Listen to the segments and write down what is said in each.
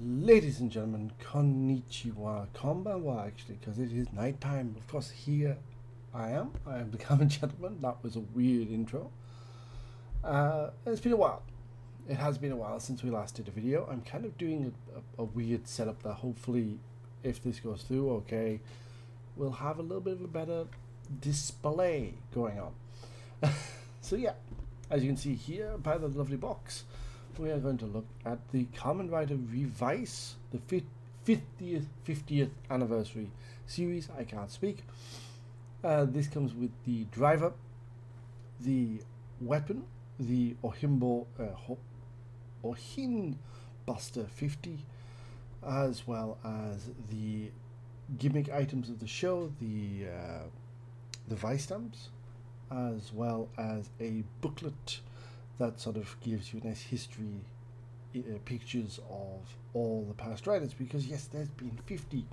Ladies and gentlemen, konnichiwa, konbanwa actually, because it is night time. Of course, here I am the Kamen gentleman. That was a weird intro. It's been a while. It has been a while since we last did a video. I'm kind of doing a weird setup that hopefully, if this goes through okay, we'll have a little bit of a better display going on. So yeah, as you can see here by the lovely box, we are going to look at the Kamen Rider Revice, the 50th anniversary series. I can't speak. This comes with the driver, the weapon, the Ohinbuster50, as well as the gimmick items of the show, the Vise stamps, as well as a booklet that sort of gives you a nice history, pictures of all the past riders, because yes, there's been 50.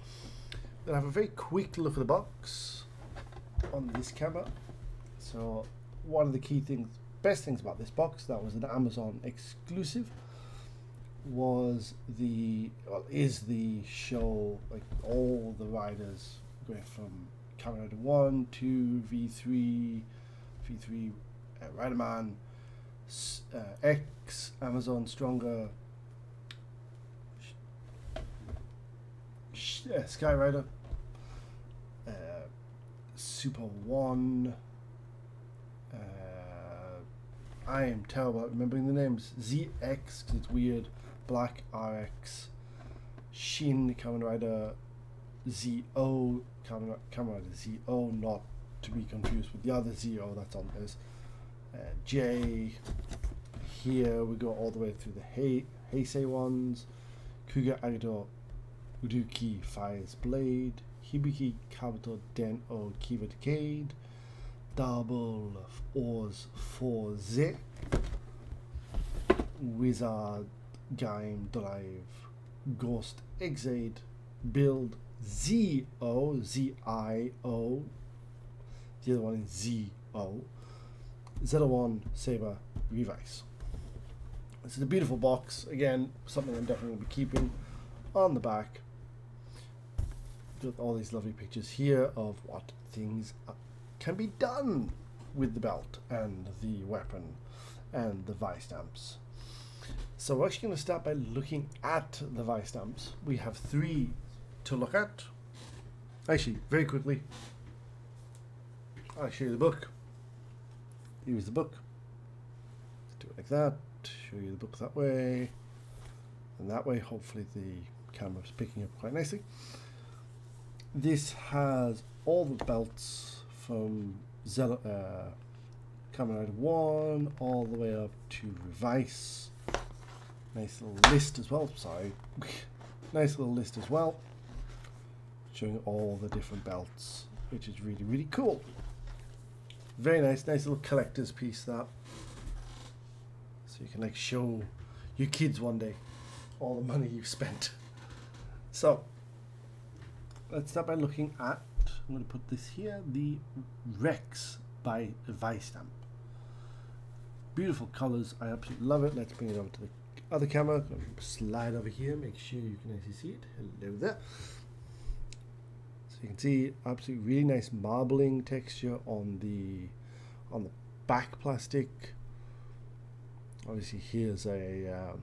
We'll have a very quick look at the box on this camera. So one of the key things, best things about this box that was an Amazon exclusive was is the show, like all the riders going from Kamen Rider 1 to V3 Riderman, X, Amazon Stronger, Sky Rider, Super 1, I am terrible at remembering the names, ZX, because it's weird, Black RX, Shin Kamen Rider, ZO, Kamen Rider ZO, not to be confused with the other ZO that's on this. J, here we go all the way through the Heisei ones, Kuga Agito Uruki Fire's Blade, Hibiki Kabuto Den O Kiva Decade, Double Oars 4Z, Wizard Game Drive, Ghost Exade, Build ZO, ZIO, the other one is ZO, Z01 Saber Revice. This is a beautiful box. Again, something I'm definitely going to be keeping. On the back, with all these lovely pictures here of what things can be done with the belt and the weapon and the Vise stamps. So we're actually going to start by looking at the Vise stamps. We have 3 to look at. Actually, very quickly, I'll show you the book. Here's the book. Do it like that. Show you the book that way. And that way, hopefully the camera's picking up quite nicely. This has all the belts from Kamen Rider 1 all the way up to Revice. Nice little list as well. Sorry. Nice little list as well, showing all the different belts, which is really, really cool. Very nice little collector's piece, that. So you can like show your kids one day all the money you've spent. So let's start by looking at, I'm going to put this here, the Rex by Vise stamp. Beautiful colors, I absolutely love it. Let's bring it over to the other camera. Slide over here, make sure you can actually see it. Hello there. So you can see absolutely really nice marbling texture on the back plastic. Obviously here's a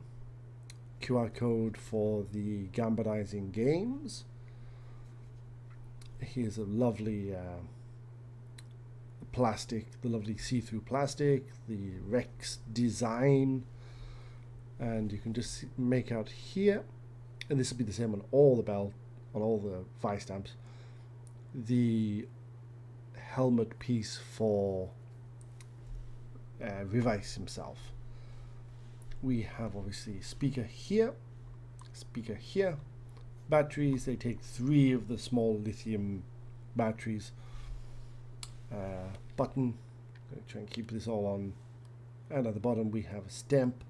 QR code for the Gambadizing games. Here's a lovely plastic, the lovely see-through plastic, the Rex design, and you can just make out here, and this will be the same on all the belt, on all the Vise stamps, the helmet piece for Revice himself. We have obviously speaker here, batteries. They take 3 of the small lithium batteries. Button, I'm going to try and keep this all on, and at the bottom we have a stamp.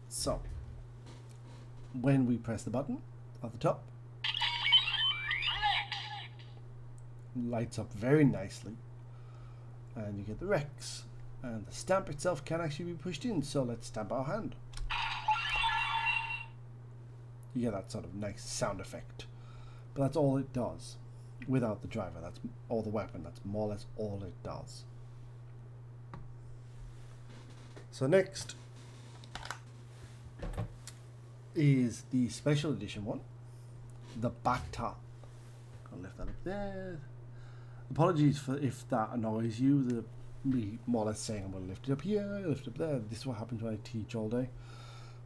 So when we press the button at the top, lights up very nicely, and you get the Rex, and the stamp itself can actually be pushed in. So let's stamp our hand. you get that sort of nice sound effect. But that's all it does without the driver. That's or the weapon. That's more or less all it does. So next is the special edition one, the Bata. I'll lift that up there. Apologies for if that annoys you. Me more or less saying I'm going to lift it up here, lift it up there. This is what happens when I teach all day.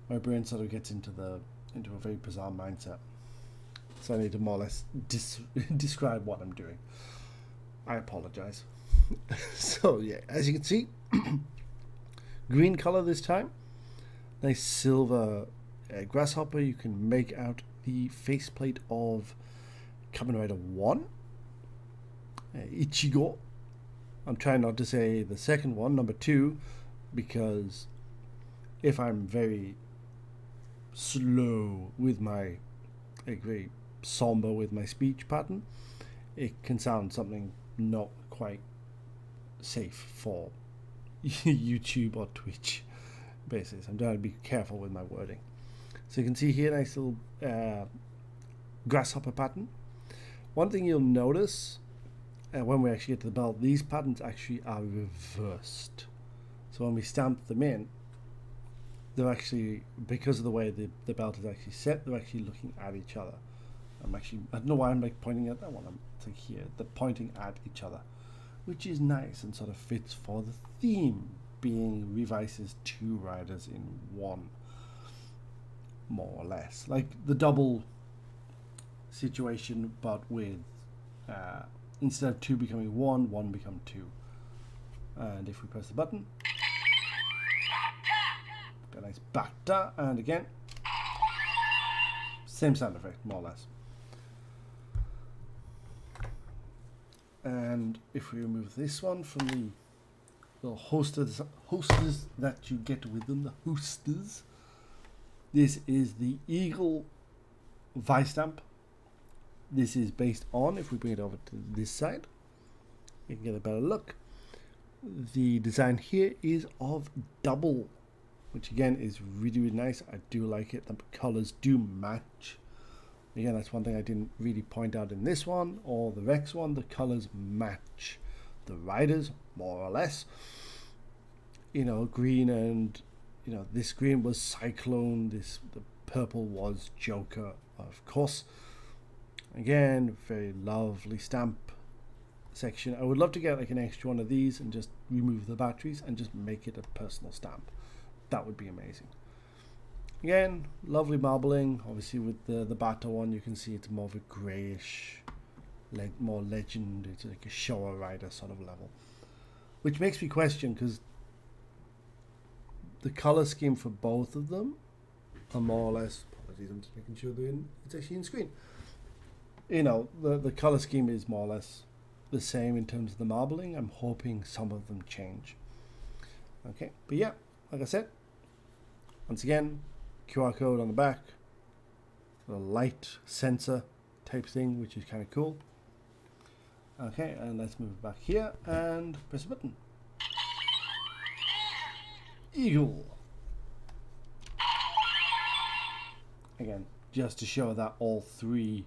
My brain sort of gets into a very bizarre mindset. So I need to more or less describe what I'm doing. I apologize. So yeah, as you can see, green color this time. Nice silver grasshopper. You can make out the faceplate of Kamen Rider 1. Ichigo. I'm trying not to say the second one, number 2, because if I'm very slow with my, very somber with my speech pattern, it can sound something not quite safe for YouTube or Twitch basis. I'm trying to be careful with my wording. So you can see here, nice little grasshopper pattern. One thing you'll notice when we actually get to the belt, these patterns actually are reversed. So when we stamp them in, they're actually, because of the way the belt is actually set, they're actually looking at each other. I don't know why I'm like pointing at that one. I'm like here, they're pointing at each other, which is nice and sort of fits for the theme, being Revice's 2 riders in 1, more or less. Like the double situation, but with instead of 2 becoming 1, 1 become 2. And if we press the button, got a nice Bata, and again, same sound effect, more or less. And if we remove this one from the little hosters that you get within the hosters, this is the Eagle Vise stamp. This is based on, if we bring it over to this side, you can get a better look. The design here is of double, which again is really, really nice. I do like it. The colors do match. Again, that's one thing I didn't really point out in this one or the Rex one. The colors match the riders more or less. You know, green and, you know, this green was Cyclone. The purple was Joker, of course. Again, very lovely stamp section. I would love to get like an extra one of these and just remove the batteries and just make it a personal stamp. That would be amazing. Again, lovely marbling. Obviously with the Bata one, you can see it's more of a grayish, more legend. It's like a Showa rider sort of level, which makes me question, because the color scheme for both of them are more or less, apologies, I'm just making sure it's actually in screen. You know, the color scheme is more or less the same in terms of the marbling. I'm hoping some of them change. Okay, but yeah, like I said, once again, QR code on the back, a light sensor type thing, which is kind of cool. Okay, and let's move back here and press the button. Eagle. Again, just to show that all 3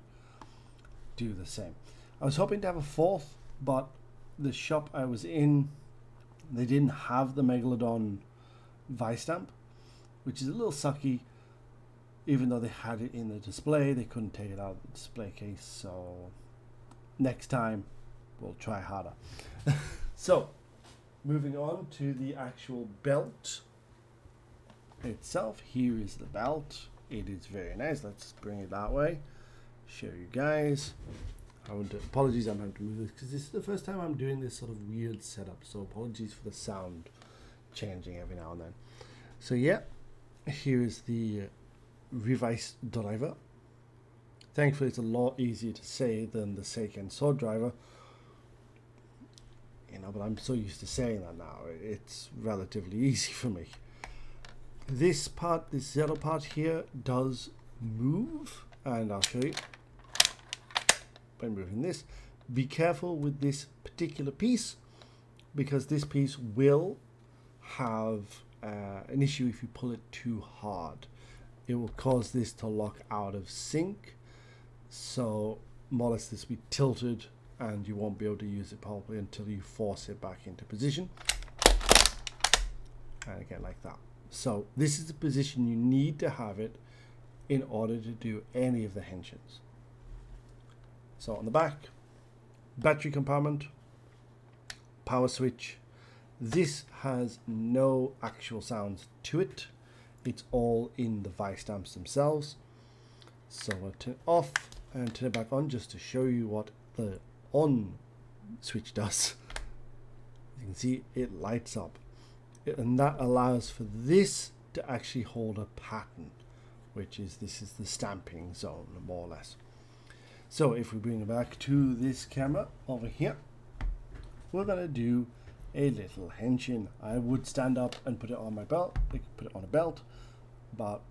do the same. I was hoping to have a 4th, but the shop I was in, they didn't have the Megalodon Vise stamp, which is a little sucky. Even though they had it in the display, they couldn't take it out of the display case. So next time we'll try harder. So moving on to the actual belt itself. Here is the belt. It is very nice. Let's bring it that way. Show you guys. Apologies, I'm having to move this because this is the first time I'm doing this sort of weird setup. So apologies for the sound changing every now and then. So yeah, here is the Revice driver. Thankfully, it's a lot easier to say than the Seiken sword driver. You know, but I'm so used to saying that now. It's relatively easy for me. This part, this Zero part here, does move, and I'll show you by moving this. Be careful with this particular piece, because this piece will have an issue if you pull it too hard. it will cause this to lock out of sync. So more or less this will be tilted and you won't be able to use it properly until you force it back into position. And again, like that. So this is the position you need to have it in order to do any of the hensions. So on the back, battery compartment, power switch. This has no actual sounds to it. It's all in the Vise stamps themselves. So I'll turn it off and turn it back on just to show you what the on switch does. You can see it lights up. And that allows for this to actually hold a pattern, which is, this is the stamping zone, more or less. So if we bring it back to this camera over here, we're going to do a little henshin. I would stand up and put it on my belt. I could put it on a belt, but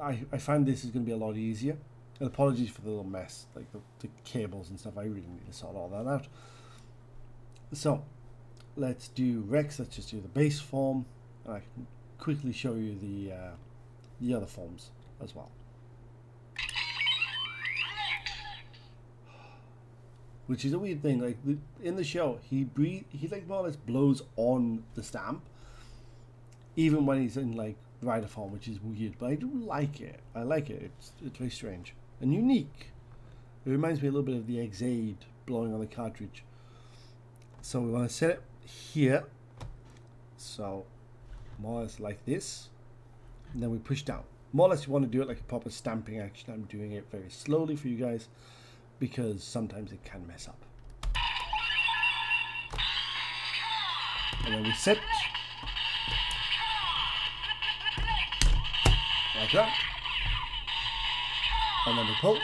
I find this is going to be a lot easier. And apologies for the little mess, like the cables and stuff. I really need to sort all that out. So let's do Rex. Let's just do the base form, and I can quickly show you the other forms as well. Which is a weird thing. Like in the show, he like more or less blows on the stamp, even when he's in like rider form, which is weird. But I do like it. I like it. It's very strange and unique. It reminds me a little bit of the Exade blowing on the cartridge. So we want to set it here. So more or less like this, and then we push down. More or less, you want to do it like a proper stamping action. I'm doing it very slowly for you guys, because sometimes it can mess up. And then we set like that, and then we pull.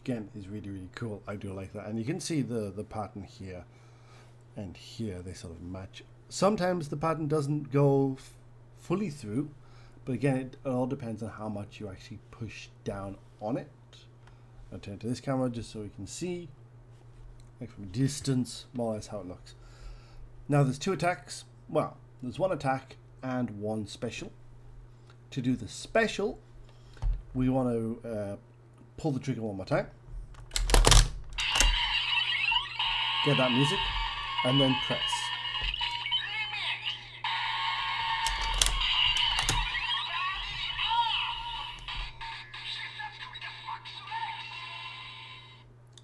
Again, is really cool. I do like that, and you can see the pattern here and here. They sort of match. Sometimes the pattern doesn't go fully through, but again, it all depends on how much you actually push down on it. I'll turn to this camera just so we can see, like from a distance, more or less how it looks. Now there's two attacks. Well, there's one attack and one special. To do the special, we want to pull the trigger one more time, get that music, and then press.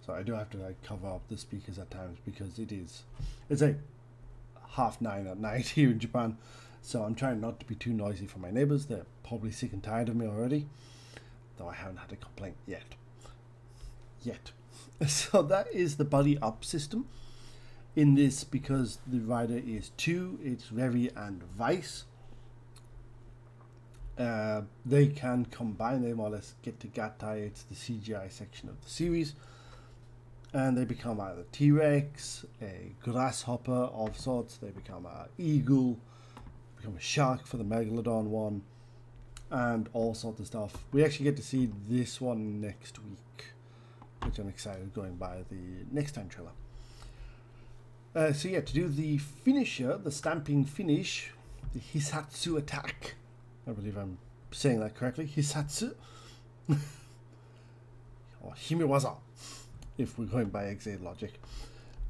So I do have to like cover up the speakers at times because it's like 9:30 at night here in Japan, so I'm trying not to be too noisy for my neighbors. They're probably sick and tired of me already, though I haven't had a complaint yet. So that is the buddy up system in this, because the rider is 2, it's Revi and Vise. They can combine, they more or less get to Gatai, it's the CGI section of the series, and they become either T-Rex, a grasshopper of sorts, they become an eagle, become a shark for the Megalodon one, and all sorts of stuff. We actually get to see this one next week, which I'm excited going by the next time trailer. So yeah, to do the finisher, the stamping finish, the Hisatsu attack. I believe I'm saying that correctly. Hisatsu. Or Himiwaza, if we're going by Exade logic.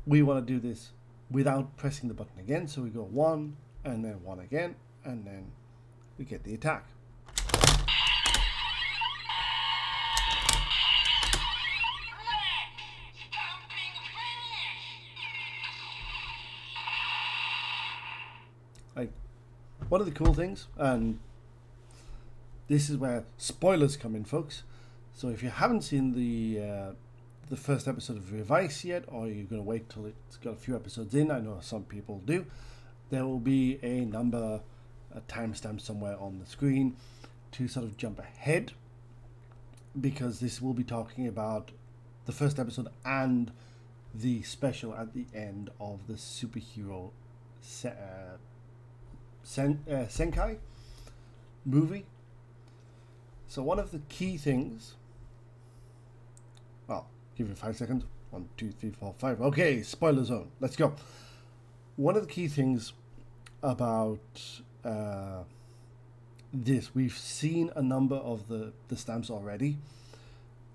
We want to do this without pressing the button again. So we go 1, and then 1 again, and then we get the attack. Like, one of the cool things, and this is where spoilers come in, folks. So if you haven't seen the first episode of Revice yet, or you're going to wait till it's got a few episodes in, I know some people do, there will be a timestamp somewhere on the screen to sort of jump ahead, because this will be talking about the first episode and the special at the end of the superhero Senkai movie. So one of the key things, well, give it 5 seconds. 1, 2, 3, 4, 5. Okay, spoiler zone. Let's go. One of the key things about this, we've seen a number of the stamps already.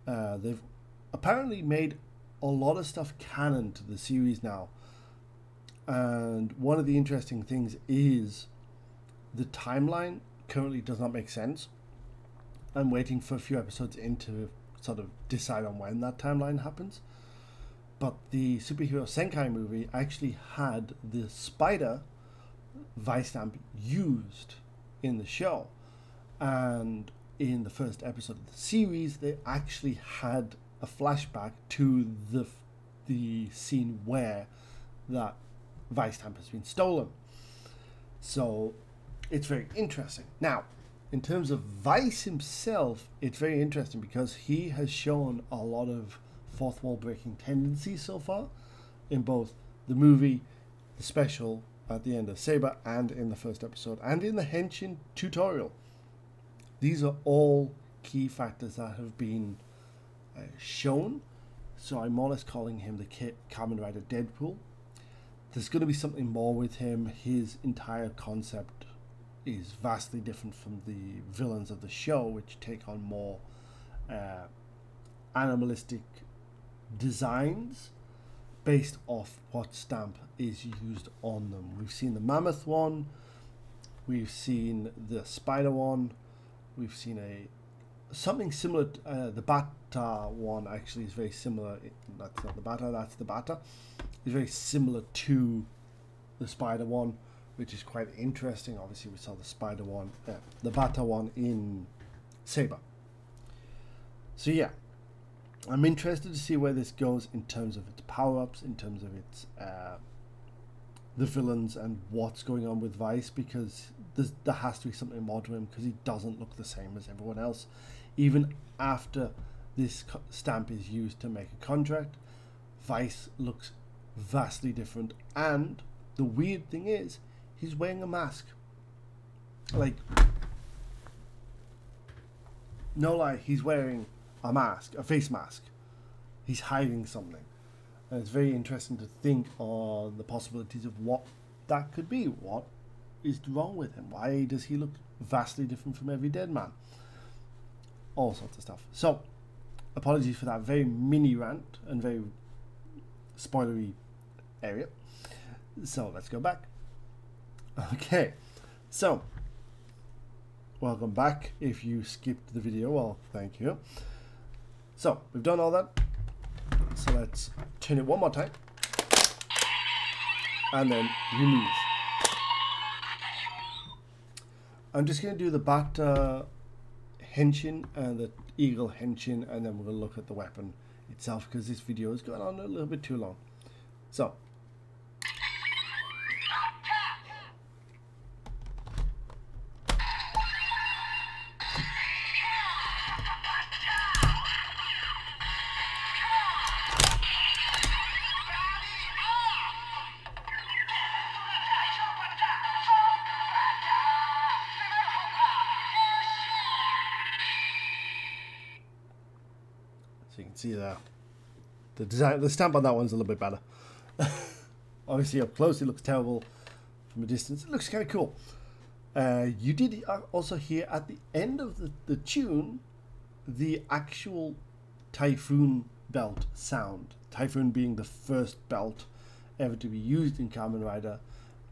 They've apparently made a lot of stuff canon to the series now. And one of the interesting things is the timeline currently does not make sense. I'm waiting for a few episodes in to sort of decide on when that timeline happens. But the Superhero Senkai movie actually had the spider Vise stamp used in the show. And in the first episode of the series, they actually had a flashback to the scene where that Vise stamp has been stolen. So it's very interesting. Now, in terms of Vise himself, it's very interesting because he has shown a lot of fourth wall breaking tendencies so far in both the movie, the special at the end of Saber, and in the first episode, and in the Henshin tutorial. These are all key factors that have been shown. So I'm more or less calling him the Kamen Rider Deadpool. There's going to be something more with him. His entire concept is vastly different from the villains of the show, which take on more animalistic designs based off what stamp is used on them. We've seen the mammoth one, we've seen the spider one, we've seen something similar to, the bata one actually is very similar. That's not the bata, that's the bata. It's very similar to the spider one, which is quite interesting. Obviously we saw the spider one, the bata one in Saber. So yeah, I'm interested to see where this goes in terms of its power-ups, in terms of its the villains and what's going on with Vise, because there has to be something more to him, because he doesn't look the same as everyone else. Even after this stamp is used to make a contract, Vise looks vastly different. And the weird thing is, he's wearing a mask. Like, no lie, he's wearing a mask, a face mask. He's hiding something. And it's very interesting to think on the possibilities of what that could be. What is wrong with him? Why does he look vastly different from every dead man? All sorts of stuff. So, apologies for that very mini rant and very spoilery area. So, let's go back. Okay, so, welcome back. If you skipped the video, well, thank you. So, we've done all that. So let's turn it one more time. And then remove. I'm just going to do the Bata Henshin and the Eagle Henshin, and then we're going to look at the weapon itself, because this video is going on a little bit too long. So, you can see the design, the stamp on that one's a little bit better. Obviously up close it looks terrible, from a distance it looks kind of cool. You did also hear at the end of the tune the actual Typhoon belt sound. Typhoon being the first belt ever to be used in Kamen Rider,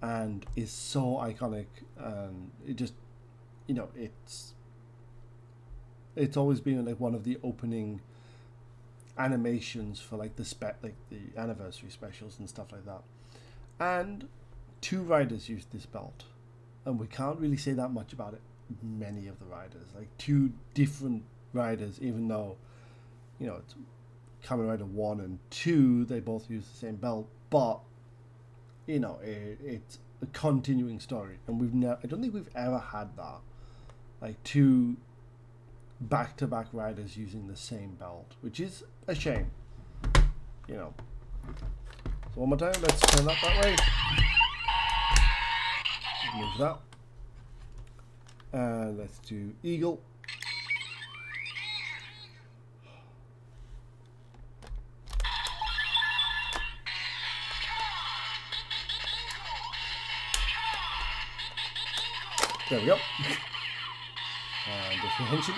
and is so iconic, and it just, you know, it's always been like one of the opening animations for like the anniversary specials and stuff like that. And 2 riders used this belt, and we can't really say that much about it. Many of the riders, like 2 different riders, even though, you know, it's Kamen Rider 1 and 2, they both use the same belt, but you know, it's a continuing story, and I don't think we've ever had that, like 2 back-to-back riders using the same belt, which is a shame, you know. So one more time, let's turn that way. Move that. And let's do Eagle. There we go. And if you're henshin.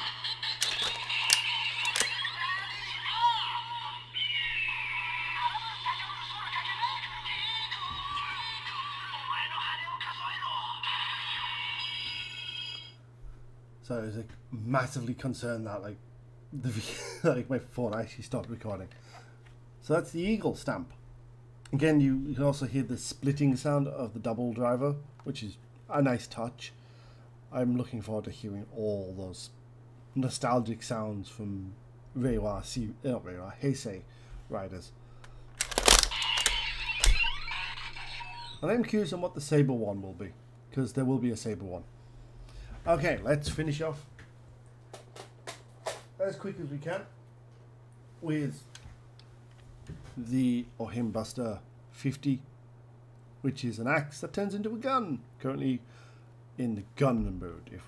So I was like massively concerned that like like my phone actually stopped recording. So that's the eagle stamp. Again, you can also hear the splitting sound of the double driver, which is a nice touch. I'm looking forward to hearing all those nostalgic sounds from Heisei riders. And I'm curious on what the saber one will be, because there will be a saber one. Okay, let's finish off as quick as we can with the Ohinbuster50, which is an axe that turns into a gun. Currently in the gun mode. If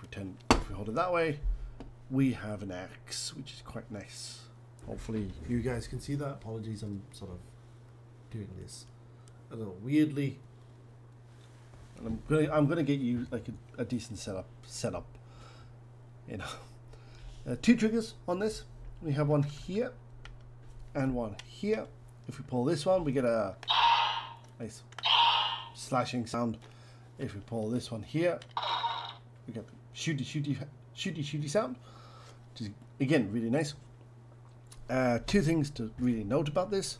we hold it that way, we have an axe, which is quite nice. Hopefully you guys can see that. Apologies, I'm sort of doing this a little weirdly. And I'm gonna get you like a decent setup. You know, 2 triggers on this. We have one here and one here. If we pull this one, we get a nice slashing sound. If we pull this one here, we get the shooty sound, which is again really nice. 2 things to really note about this.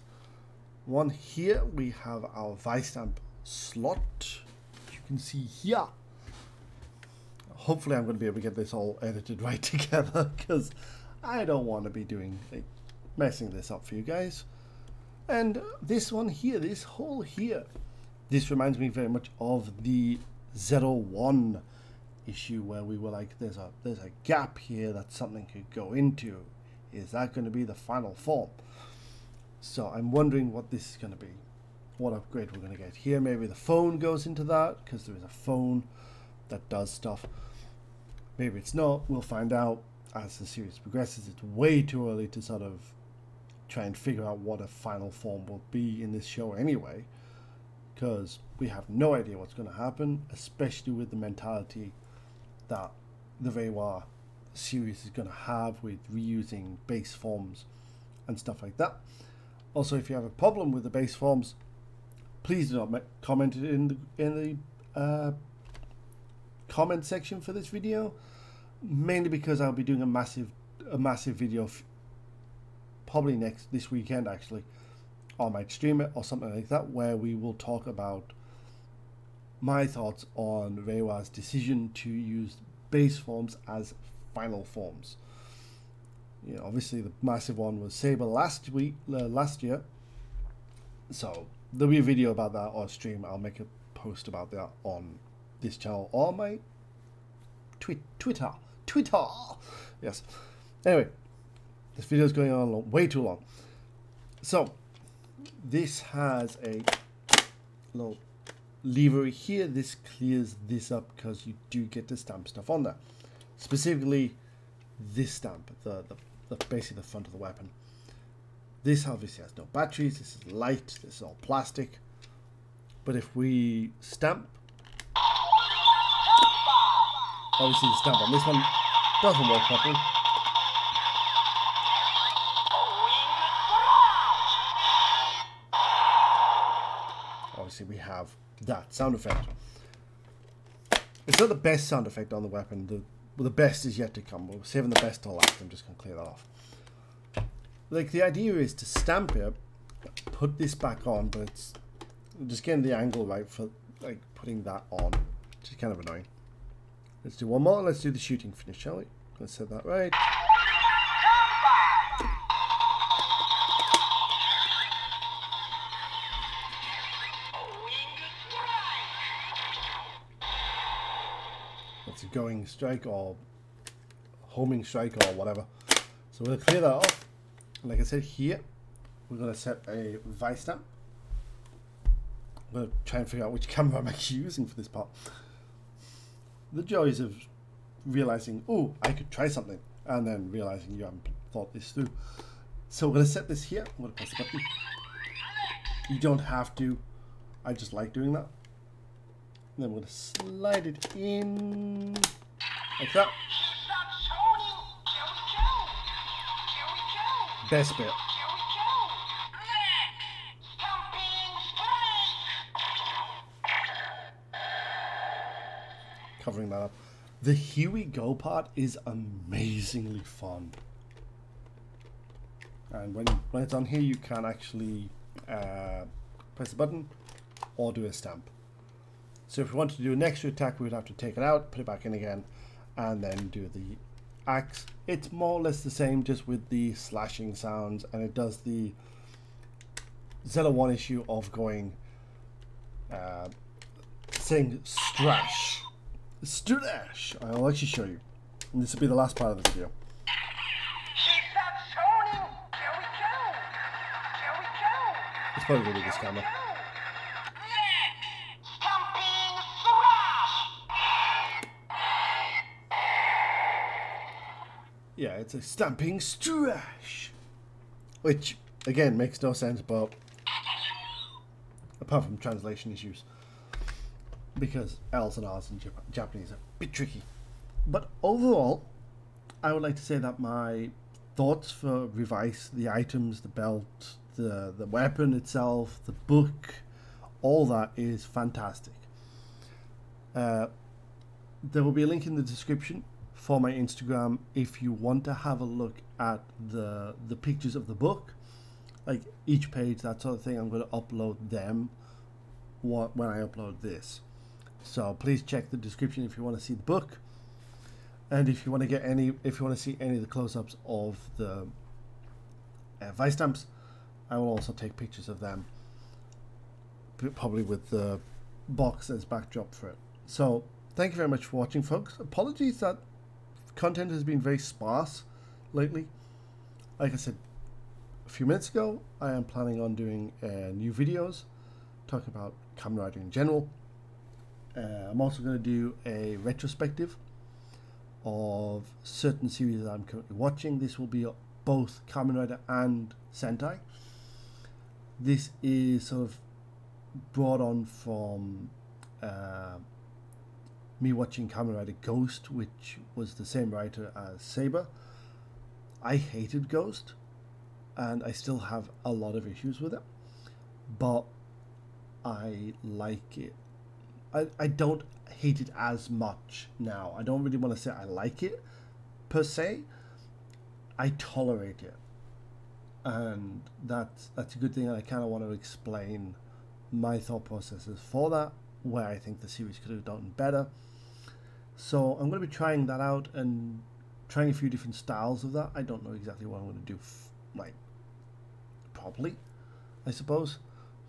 One, here we have our Vise stamp slot. You can see here. Hopefully I'm going to be able to get this all edited right together, because I don't want to be doing messing this up for you guys. And this one here, this hole here, this reminds me very much of the 01 issue where we were like, there's a gap here that something could go into. Is that going to be the final form? So I'm wondering what this is going to be, what upgrade we're going to get here. Maybe the phone goes into that, because there is a phone that does stuff. Maybe it's not. We'll find out as the series progresses. It's way too early to sort of try and figure out what a final form will be in this show anyway, because we have no idea what's going to happen, especially with the mentality that the Reiwa series is going to have with reusing base forms and stuff like that. Also, if you have a problem with the base forms, please do not comment it in the comment section for this video, mainly because I'll be doing a massive video probably this weekend actually. I might stream it or something like that, where we will talk about my thoughts on Reiwa's decision to use base forms as final forms. You know, obviously the massive one was Saber last year, so there'll be a video about that or a stream. I'll make a post about that on this channel or my Twitter. Yes. Anyway, this video is going on way too long. So this has a little lever here. This clears this up because you do get to stamp stuff on there. Specifically this stamp, the basically the front of the weapon. This obviously has no batteries. This is light. This is all plastic. But if we stamp, obviously the stamp on this one doesn't work properly. Obviously we have that sound effect. It's not the best sound effect on the weapon. The best is yet to come. We're saving the best till last. I'm just going to clear that off. Like, the idea is to stamp it, put this back on, but it's just getting the angle right for like putting that on, which is kind of annoying. Let's do one more. Let's do the shooting finish, shall we? Let's set that right. That's a going strike or homing strike or whatever. So we'll clear that off. Like I said, here we're going to set a Vise stamp. I'm going to try and figure out which camera I'm actually using for this part. The joys of realizing, oh, I could try something, and then realizing you haven't thought this through. So we're going to set this here. I'm going to press the button. You don't have to. I just like doing that. then we're going to slide it in like that. Best bit. Covering that up. The here we go part is amazingly fun. And when it's on here, you can actually press a button or do a stamp. So if we wanted to do an extra attack, we would have to take it out, put it back in again, and then do the axe. It's more or less the same, just with the slashing sounds, and it does the Zelda 1 issue of going saying strash. Strash. I'll actually show you, and this will be the last part of the video. It's probably going to be this camera. Yeah, it's a stamping strash, which again makes no sense, but apart from translation issues, because L's and R's in Japanese are a bit tricky. But overall, I would like to say that my thoughts for Revice, the items, the belt, the weapon itself, the book, all that is fantastic. There will be a link in the description for my Instagram if you want to have a look at the pictures of the book, like each page, that sort of thing. I'm going to upload them when I upload this. So please check the description if you want to see the book, and if you want to see any of the close-ups of the Vise stamps, I will also take pictures of them, probably with the box as backdrop for it. So thank you very much for watching, folks. Apologies that content has been very sparse lately. Like I said a few minutes ago, I am planning on doing new videos talking about Kamen Rider in general. I'm also going to do a retrospective of certain series that I'm currently watching. This will be both Kamen Rider and Sentai. This is sort of brought on from me watching Kamen Rider Ghost, which was the same writer as Saber. I hated Ghost, and I still have a lot of issues with it, but I like it. I don't hate it as much now. I don't really want to say I like it per se. I tolerate it, and that's a good thing. And I kind of want to explain my thought processes for that, where I think the series could have done better. So I'm going to be trying that out and trying a few different styles of that. I don't know exactly what I'm going to do, like properly, I suppose,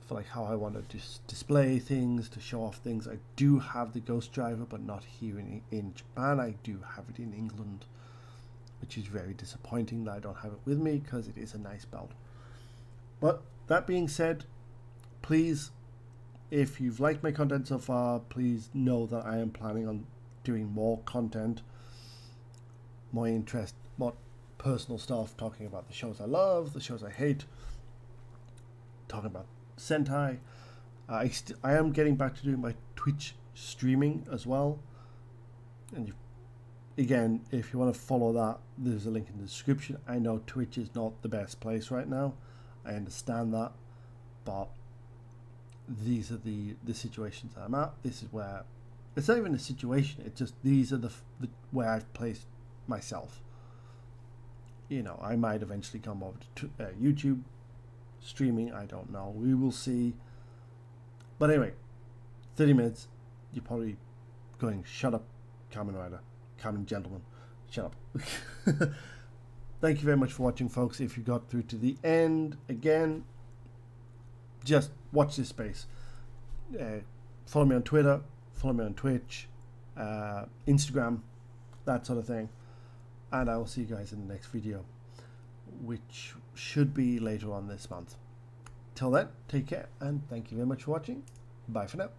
for like how I want to display things, to show off things. I do have the Ghost driver, but not here in Japan. I do have it in England, which is very disappointing that I don't have it with me, because it is a nice belt. But that being said, please, if you've liked my content so far, please know that I am planning on doing more content, more personal stuff, talking about the shows I love, the shows I hate, talking about Sentai. I am getting back to doing my Twitch streaming as well, and again, if you want to follow that, there's a link in the description. I know Twitch is not the best place right now, I understand that, but these are the situations that I'm at. This is where, it's not even a situation, it's just these are the where I've placed myself. You know, I might eventually come over to YouTube streaming, I don't know, we will see. But anyway, 30 minutes, you're probably going, shut up, Kamen Rider, Kamen Gentleman, shut up. Thank you very much for watching, folks. If you got through to the end, again, just watch this space. Follow me on Twitter, follow me on Twitch, Instagram, that sort of thing, and I will see you guys in the next video, which should be later on this month. Till then, take care, and thank you very much for watching. Bye for now.